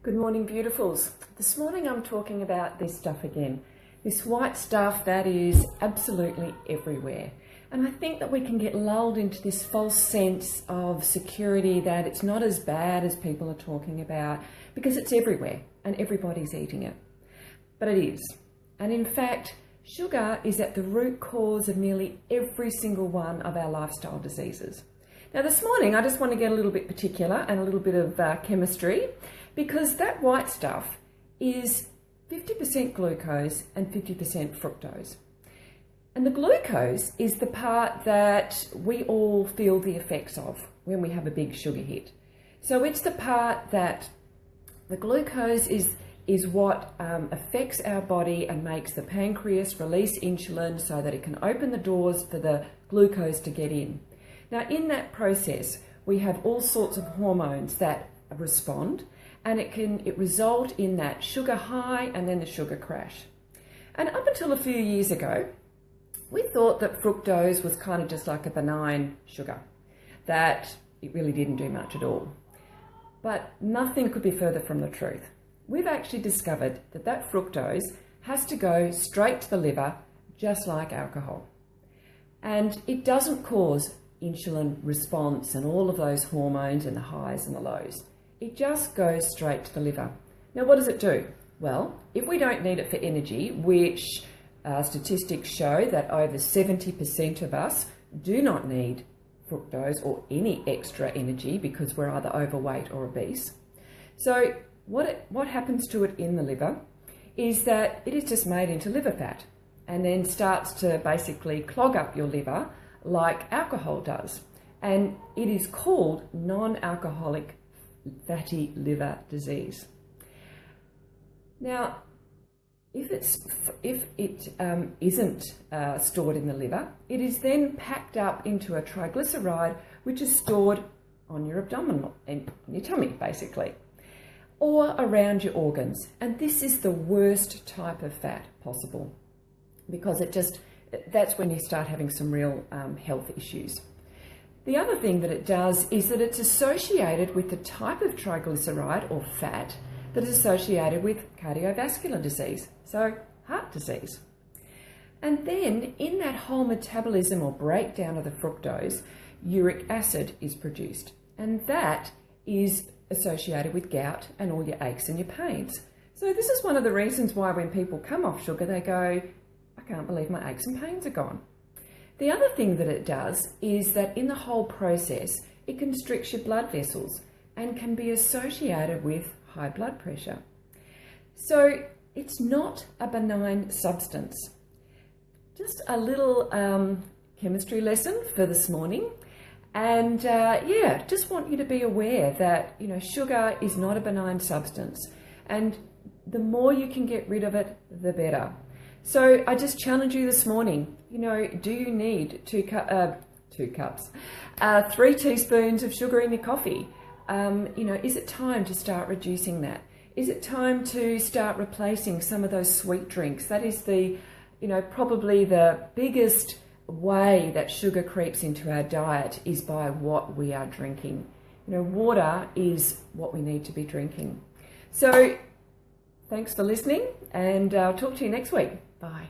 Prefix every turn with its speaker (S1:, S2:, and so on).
S1: Good morning, beautifuls. This morning I'm talking about this stuff again. This white stuff that is absolutely everywhere. And I think that we can get lulled into this false sense of security that it's not as bad as people are talking about because it's everywhere and everybody's eating it. But it is. And in fact, sugar is at the root cause of nearly every single one of our lifestyle diseases. Now this morning I just want to get a little bit particular and a little bit of chemistry, because that white stuff is 50% glucose and 50% fructose. And the glucose is the part that we all feel the effects of when we have a big sugar hit. So it's the part that the glucose is what affects our body and makes the pancreas release insulin so that it can open the doors for the glucose to get in. Now in that process, we have all sorts of hormones that respond, and it result in that sugar high and then the sugar crash. And up until a few years ago, we thought that fructose was kind of just like a benign sugar, that it really didn't do much at all. But nothing could be further from the truth. We've actually discovered that that fructose has to go straight to the liver, just like alcohol. And it doesn't cause insulin response and all of those hormones and the highs and the lows. It just goes straight to the liver. Now, what does it do? Well, if we don't need it for energy, which statistics show that over 70% of us do not need fructose or any extra energy because we're either overweight or obese. So what happens to it in the liver is that it is just made into liver fat and then starts to basically clog up your liver like alcohol does. And it is called non-alcoholic fatty liver disease. Now, if it isn't stored in the liver, it is then packed up into a triglyceride, which is stored on your abdominal and your tummy, basically, or around your organs. And this is the worst type of fat possible, because that's when you start having some real health issues. The other thing that it does is that it's associated with the type of triglyceride or fat that is associated with cardiovascular disease, so heart disease. And then in that whole metabolism or breakdown of the fructose, uric acid is produced, and that is associated with gout and all your aches and your pains. So this is one of the reasons why when people come off sugar, they go, I can't believe my aches and pains are gone. The other thing that it does is that in the whole process, it constricts your blood vessels and can be associated with high blood pressure. So it's not a benign substance. Just a little chemistry lesson for this morning. And just want you to be aware that, sugar is not a benign substance. And the more you can get rid of it, the better. So I just challenge you this morning, do you need 3 teaspoons of sugar in your coffee? Is it time to start reducing that? Is it time to start replacing some of those sweet drinks? That is probably the biggest way that sugar creeps into our diet is by what we are drinking. Water is what we need to be drinking. So thanks for listening, and I'll talk to you next week. Bye.